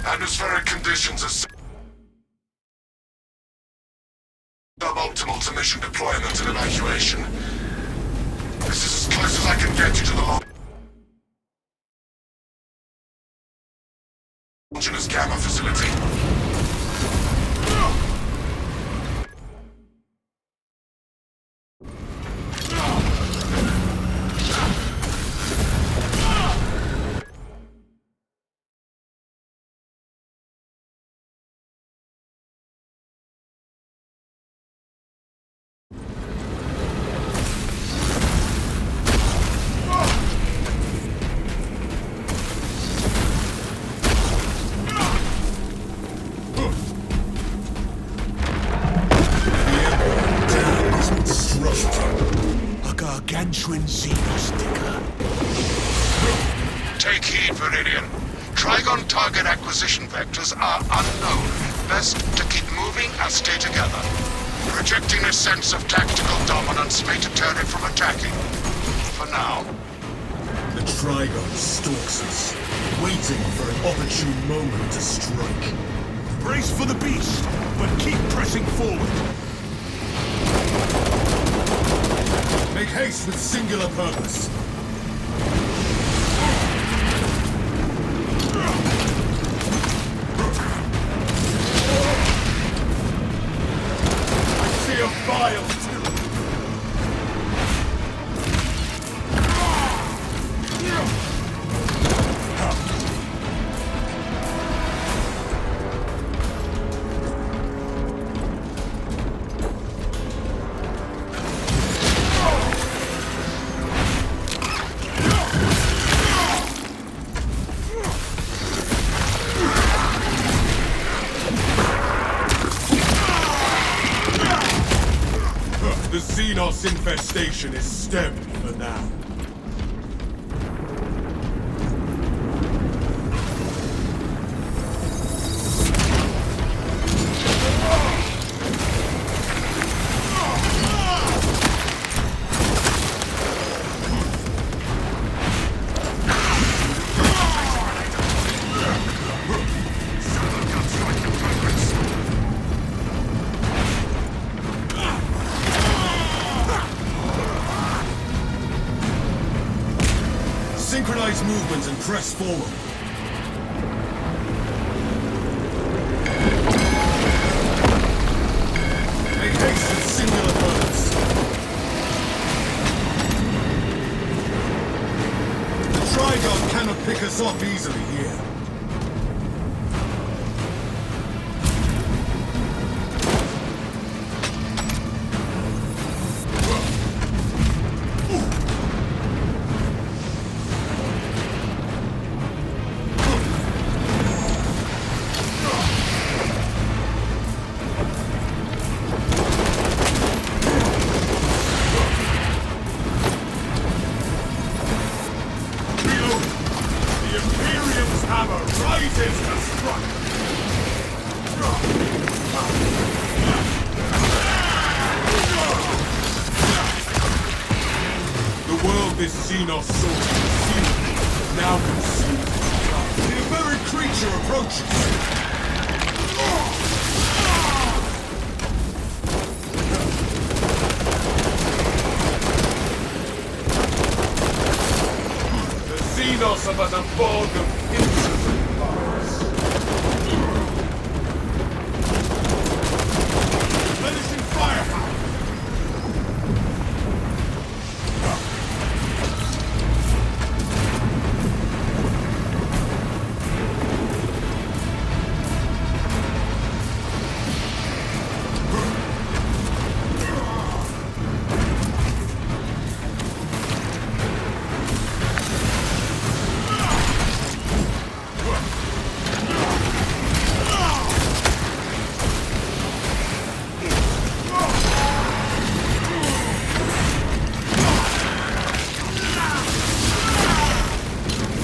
Atmospheric conditions are suboptimal to mission deployment and evacuation. This is as close as I can get you to the homogeneous gamma facility. Gargantuan xenosticker. Take heed, Viridian. Trigon target acquisition vectors are unknown. Best to keep moving and stay together. Projecting a sense of tactical dominance may deter it from attacking. For now. The Trigon stalks us, waiting for an opportune moment to strike. Brace for the beast, but keep pressing forward. Make haste with singular purpose. I see a vile too. The Xenos infestation is stemmed for now. Synchronize movements and press forward. Make haste with singular purpose. The Trigon cannot pick us off easily here. The world this Xenos sought to conceal, now consumed. The very creature approaches. The Xenos are but a bog of infinite parts. Replenishing firepower.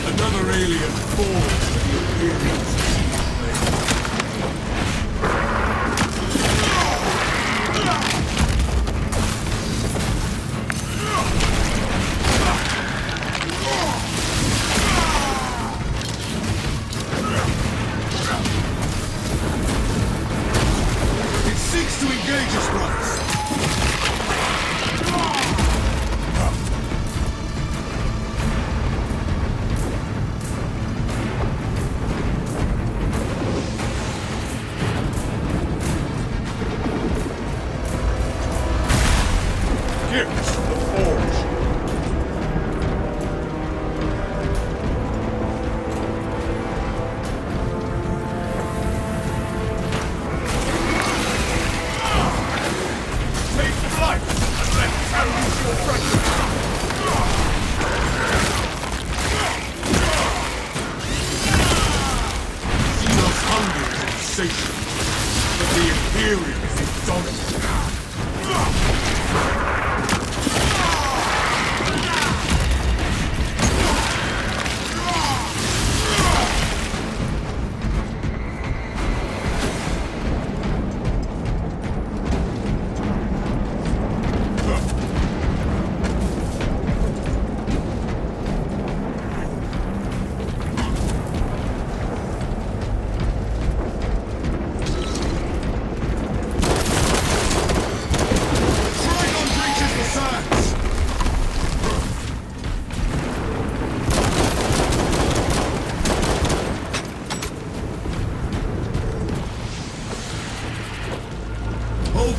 Another alien falls to the appearance of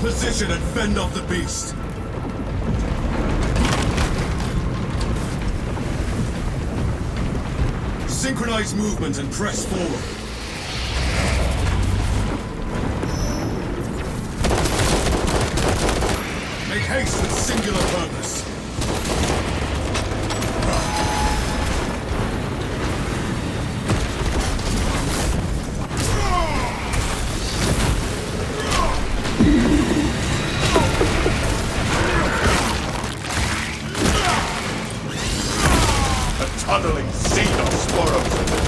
position and fend off the beast. Synchronize movement and press forward. Make haste with singular purpose. Tunneling Xenos burrows in it.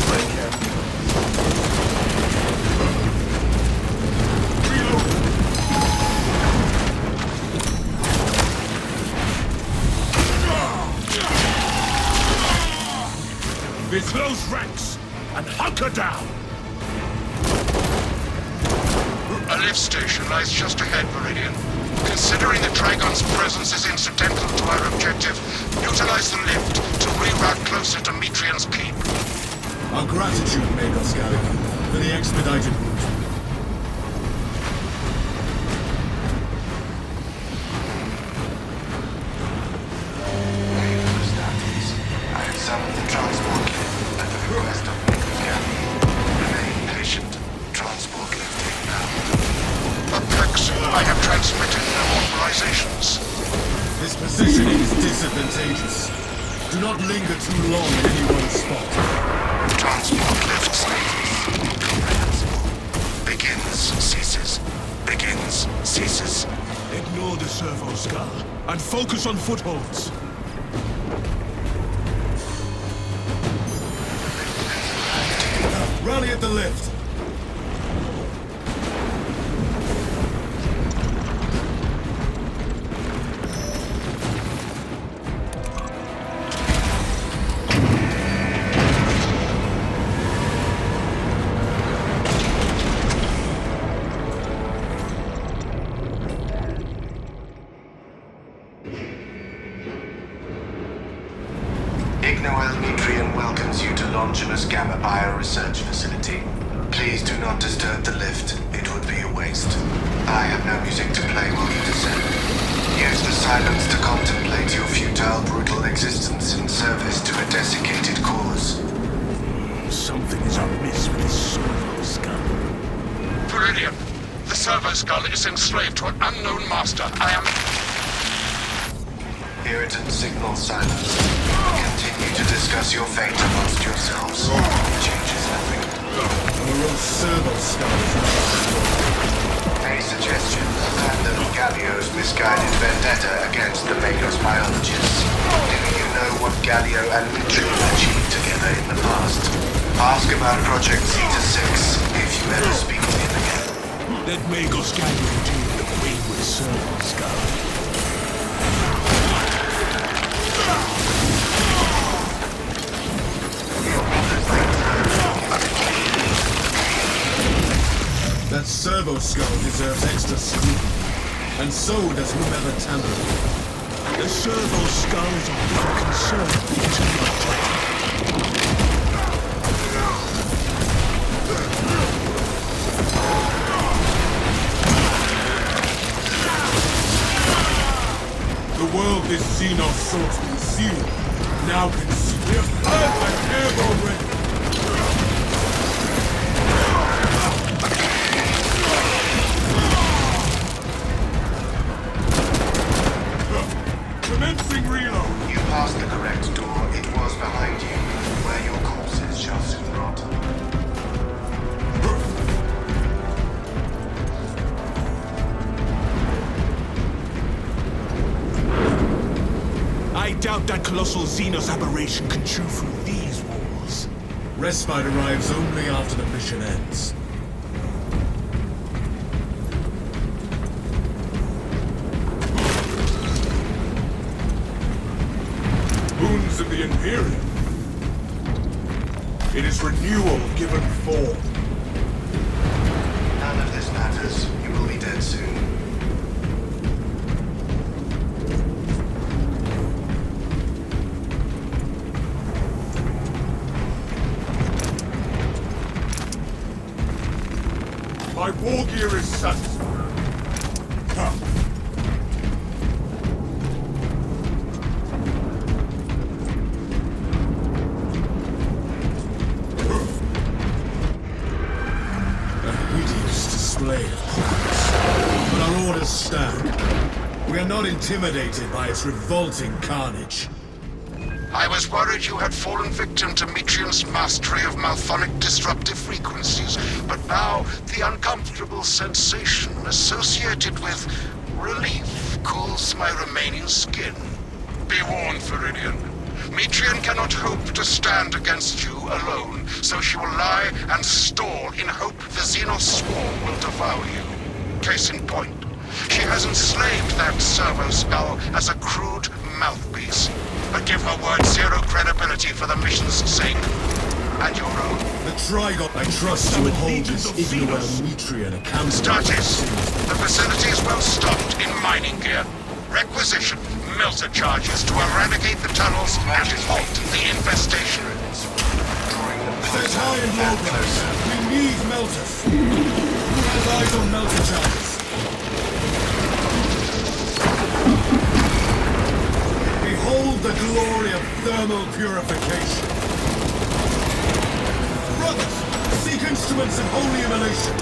Break him. Reload. Close ranks and hunker down. A lift station lies just ahead, Meridian. Considering the Trigon's presence is incidental to our objective, utilize the lift to reroute closer to Metrian's keep. Our gratitude, Magos Gallion, for the expedited route. I have summoned the transport lift at the request of Magos Gallion. Remain patient. Transport lift inbound. Apex, I have transmitted no authorizations. This positioning is disadvantageous. Do not linger too long in any one spot. Transport lift status incomprehensible. Begins, ceases. Begins, ceases. Ignore the servo skull and focus on footholds. Rally at the lift. Ignoel Metrian welcomes you to Longinus Gamma Bioresearch Facility. Please do not disturb the lift. It would be a waste. I have no music to play while you descend. Use the silence to contemplate your futile, brutal existence in service to a desiccated cause. Something is amiss with this servo skull. Meridian, the servo skull is enslaved to an unknown master. I am... Irritant signal silence. Continue to discuss your fate amongst yourselves. It changes nothing. Our servo skull is not. Any suggestion? Abandon Gallio's misguided vendetta against the Magos biologists. Do you know what Gallio and Metrian achieved together in the past? Ask about Project Zeta 6 if you ever speak to him again. Let Magos Gallion deal with the wayward servo skull. That servo skull deserves extra scrutiny, and so does whomever tampered with it. The servo skull is of little concern to the objective. The world this Xenos sought to conceal now can see. We have heard an airborne ready. Commencing reload. You passed the correct door. It was behind you, where your corpses shall soon rot. I doubt that colossal Xenos aberration can chew through these walls. Respite arrives only after the mission ends. Wounds of the Imperium. It is renewal given form. None of this matters. You will be dead soon. My war gear is satisfied. understand. We are not intimidated by its revolting carnage. I was worried you had fallen victim to Metrian's mastery of malphonic disruptive frequencies, but now the uncomfortable sensation associated with relief cools my remaining skin. Be warned, Viridian. Metrian cannot hope to stand against you alone, so she will lie and stall in hope the Xenos swarm will devour you. Case in point, she has enslaved that servo skull as a crude mouthpiece. But give her word zero credibility for the mission's sake. And your own. The Trigon, I trust you would hold this Ignoel Metrian accountable. Status. The facility is well stocked in mining gear. Requisition melter charges to eradicate the tunnels and halt the infestation. Set high and low, brothers. We need melters. Who has eyes on melter charges? Behold the glory of thermal purification. Brothers, seek instruments of holy emanation.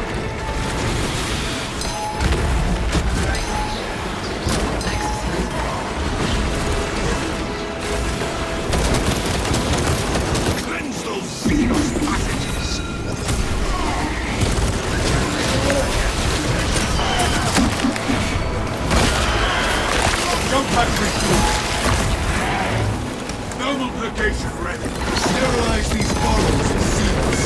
Cleanse those Xenos passages! Jump factory. Thermal ready. Sterilize these bottles and seals.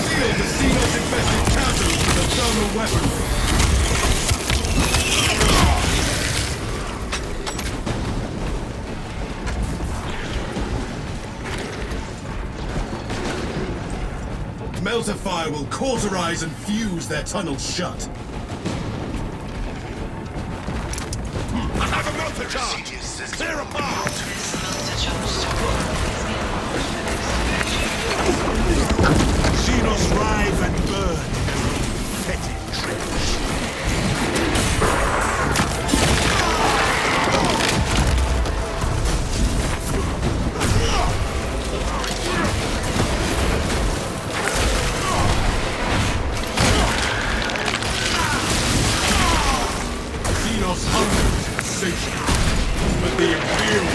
Seal the Xenos-infested chasms with a thermal weaponry. Melter fire will cauterize and fuse their tunnels shut. Another melter charge! Clear a path! Xenos rise and burn. Fetid trench. Xenos hunger is satiated, but the Imperial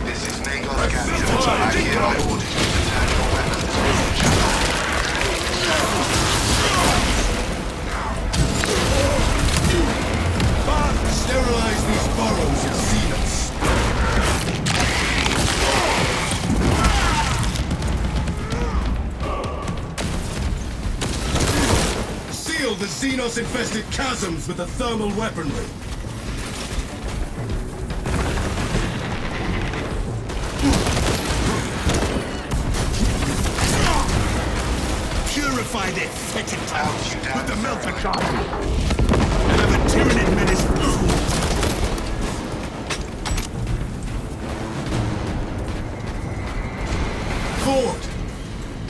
This is Nagon Captain. I hereby order you to return your weapons to the channel. sterilize these burrows and Xenos. Seal the Xenos-infested chasms with the thermal weaponry. Purify their fetid tunnels with the melter charge. Have a Tyranid menace. Forward!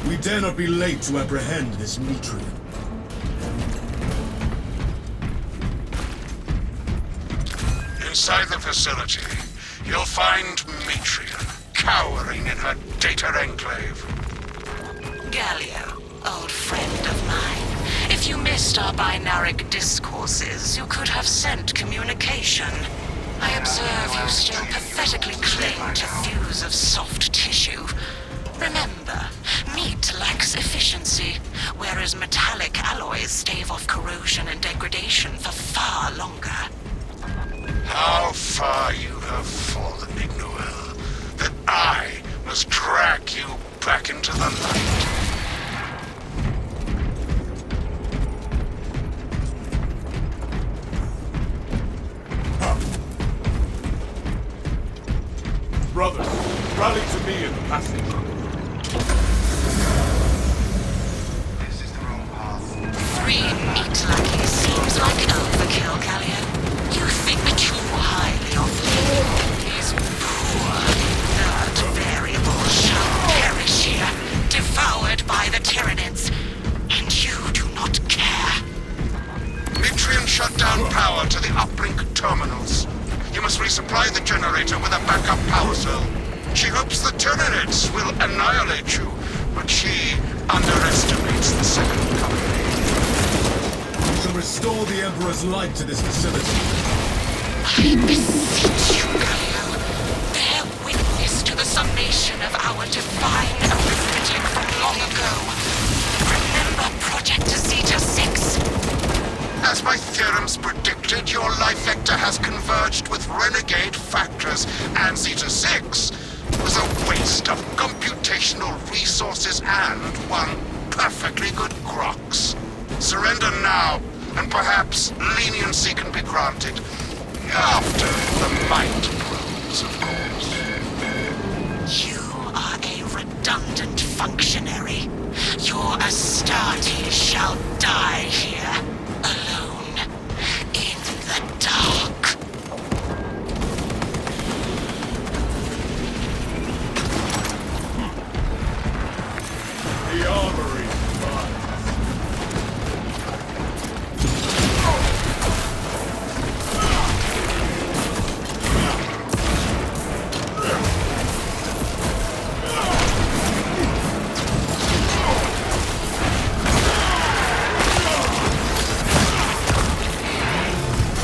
We dare not be late to apprehend this Metrian. Inside the facility, you'll find Metrian cowering in her data enclave. Gallia, old friend of mine. If you missed our binaric discourses, you could have sent communication. I observe you still pathetically cling to views of soft tissue. Remember, meat lacks efficiency, whereas metallic alloys stave off corrosion and degradation for far longer. How far you have fallen, Ignoel, that I must drag you back into the light. Brothers, rally to me in the passage. This is the wrong path. 3 meat lackeys seems like overkill, Gallia. You think too highly of me. These poor, inert variables shall perish here, devoured supply the generator with a backup power cell. She hopes the Tyranids will annihilate you, but she underestimates the second coming. We shall restore the Emperor's light to this facility. I beseech you, Galileo, bear witness to the summation of our divine arithmetic from long ago. Remember Project Zeta 6? As my theorems predicted, your life vector has converged with renegade factors, and Zeta 6 was a waste of computational resources and one perfectly good Grox. Surrender now, and perhaps leniency can be granted. After the might proves, of course. You are a redundant functionary. Your Astartes shall die here, alone, in the dark. The armory is mine.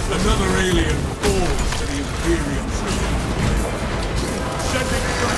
Another alien falls to the Imperium fleet. Sending back.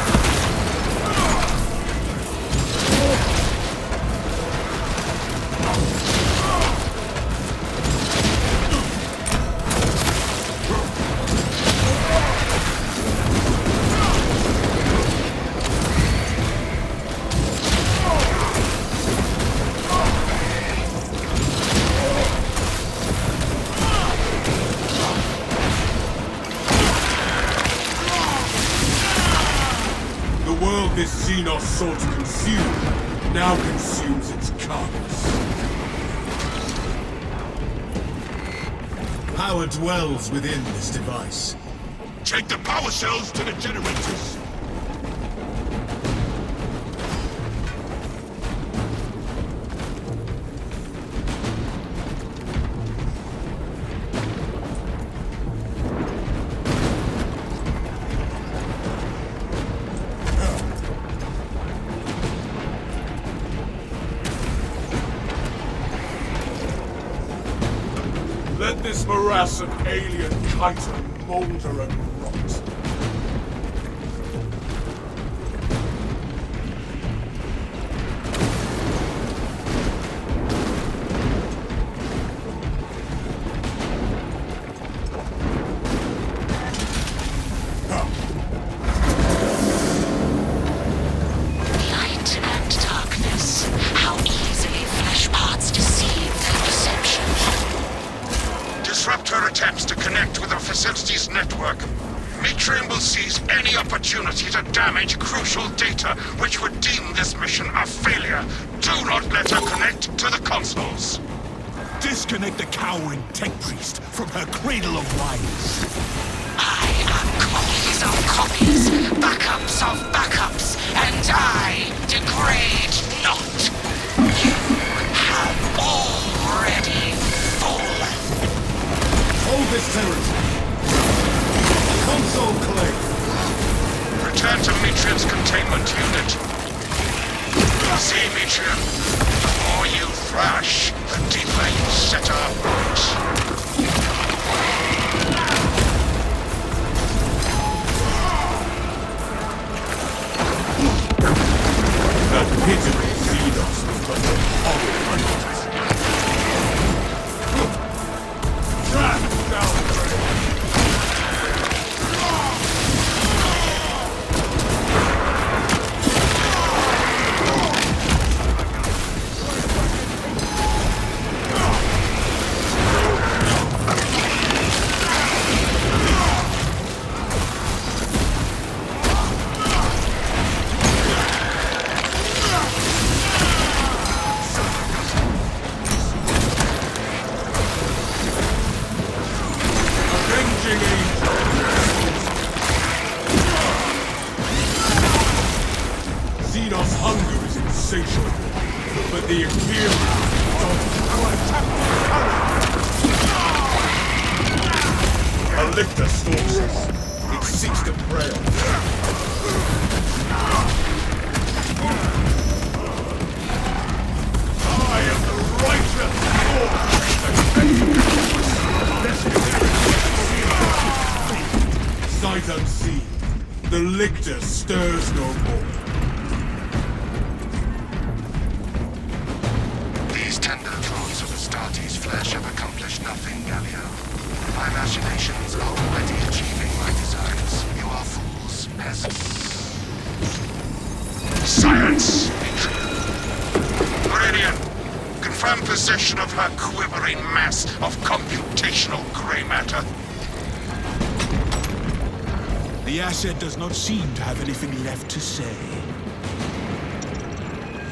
The world this Xenos sought to consume now consumes its carcass. Power dwells within this device. Take the power cells to the generators. Let this morass of alien chitin molder and rot. Light and darkness. How easily flesh parts deceive their perception. Disrupt her attempts to connect with our facility's network. Mitrium will seize any opportunity to damage crucial data, which would deem this mission a failure. Do not let her connect to the consoles. Disconnect the cowering tech priest from her cradle of wires. I am copies of copies, backups of backups, and I degrade not. You have already fallen. Hold this territory. Console claim. Return to Mitrium's containment unit. See, Mitrium, the more you thrash, the deeper you set our roots. That pitiful Xenos was but a horrid hunter. Trap down drain. Avenging angel. Xenos' hunger is insatiable, but the Imperium don't. A lictor stalks us. seeks to prey on me. I am the righteous Lord! Sight unseen, the lictor stirs no more. These tender thoughts of Astartes' flesh have accomplished nothing, Gallia. My machinations are already achieving my designs. You are fools, peasants. Science! Meridian, confirm possession of her quivering mass of computational gray matter. The asset does not seem to have anything left to say.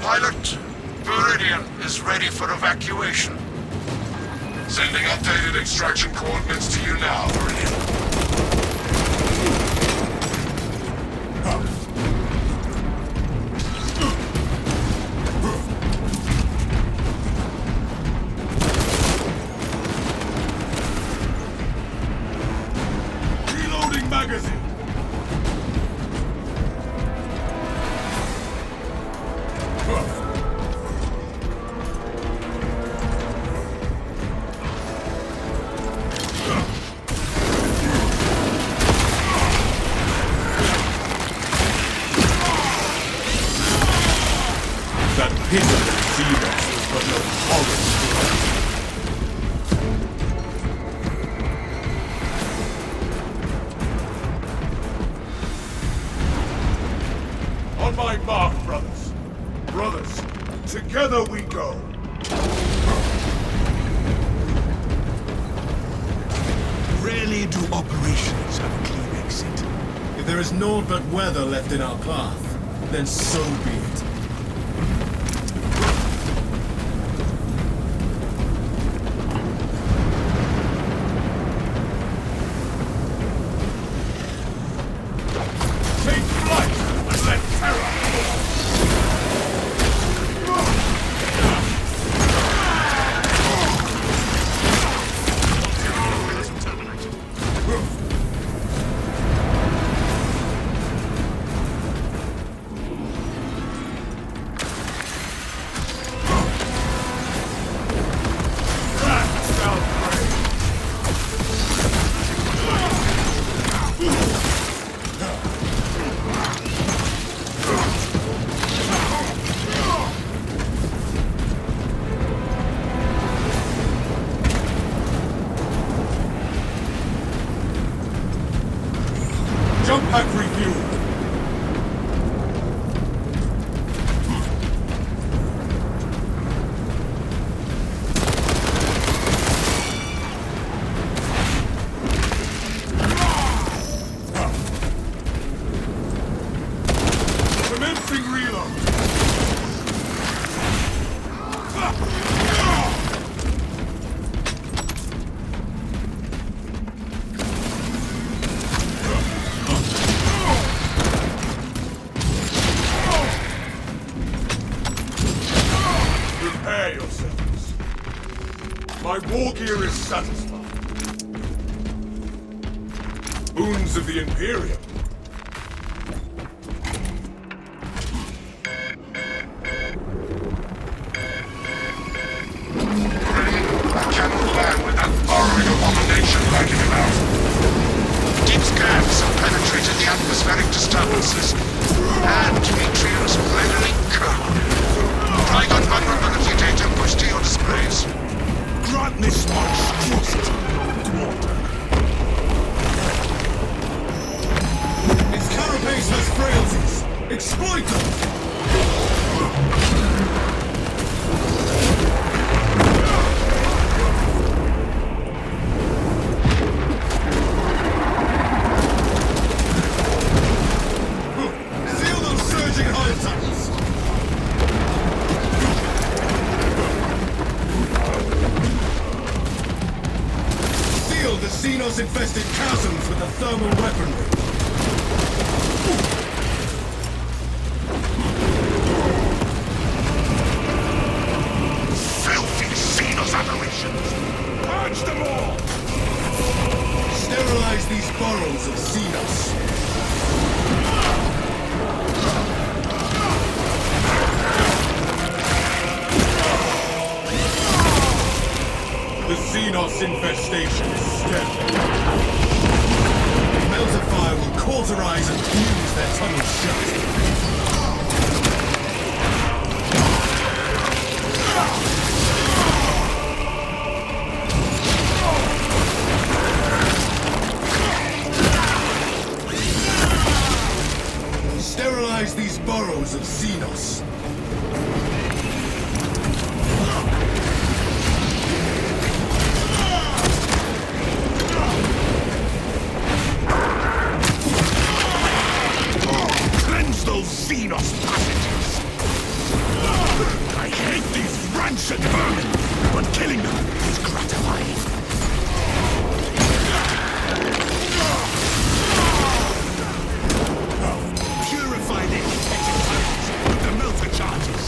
Pilot, Meridian is ready for evacuation. Sending updated extraction coordinates to you now, Meridian. Reloading magazine! That pit of the Xenos was but no horror. On my mark, brothers. Brothers, together we go. Rarely do operations have a clean exit. If there is naught but weather left in our path, then so be it. Take flight and let terror fall! Jump pack refuel! Commencing reload! Prepare yourselves. My war gear is satisfied. Boons of the Imperium. I cannot land with that burrowing abomination lurking about. Deep scans have penetrated the atmospheric disturbances, and Demetrium's leveling code. Trigon vulnerability data pushed to your displays. Grant this monstrosity water. Its carapace has frailties. Exploit them! Seal those surging hull tunnels! Seal the Xenos-infested chasms with the thermal weaponry! Filthy Xenos aberrations! Purge them all! Sterilize these burrows of Xenos! Xenos infestation is steady. Melter fire will cauterize and fuse their tunnels shut. Sterilize these burrows of Xenos. Cleanse those Xenos passages. I hate these rancid vermin, but killing them is gratifying. Purify the infected tunnels with the melter charges.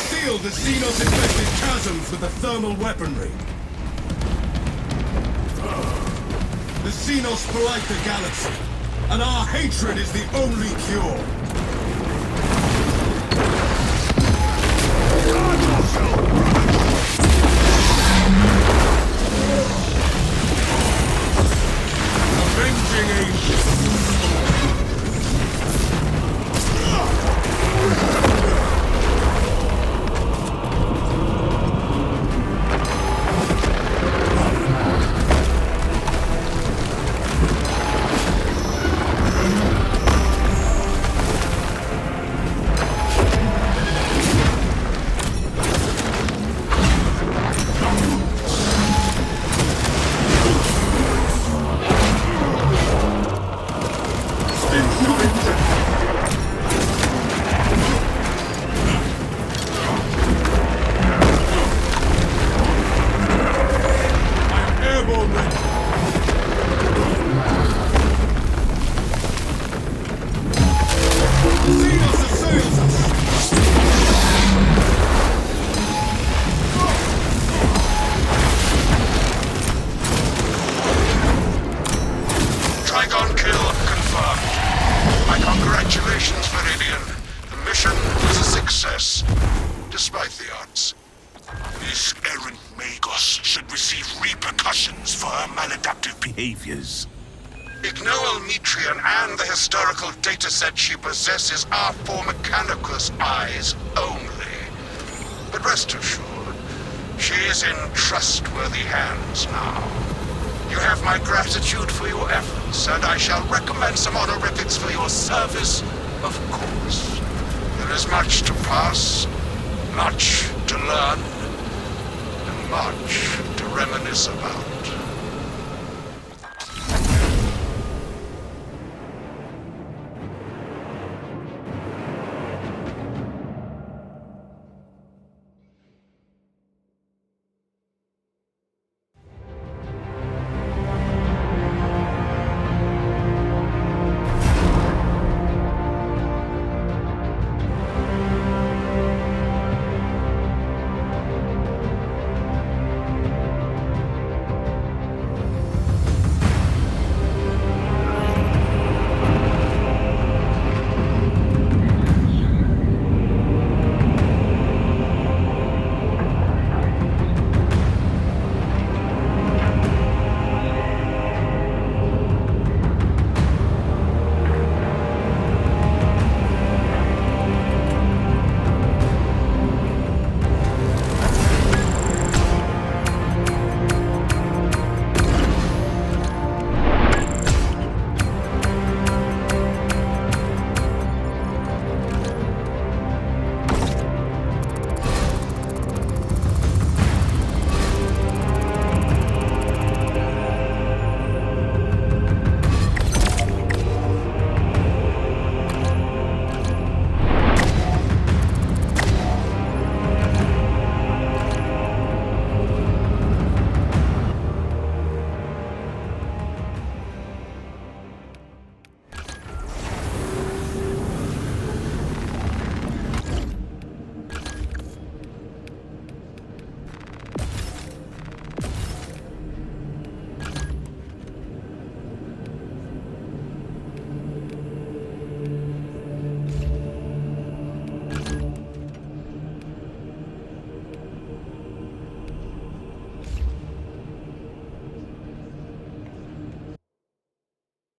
Seal the Xenos-infected chasms with the thermal weaponry. The Xenos blight the galaxy, and our hatred is the only cure. Guard yourself! Avenging Angel. Airborne ready. Xenos assails us! Trigon kill confirmed. My congratulations, Meridian. The mission was a success, despite the odds. This errant Magos should receive repercussions for her maladaptive behaviors. Ignoel Metrian and the historical dataset she possesses are for Mechanicus eyes only. But rest assured, she is in trustworthy hands now. You have my gratitude for your efforts, and I shall recommend some honorifics for your service, of course. There is much to pass, much to learn, and much to reminisce about.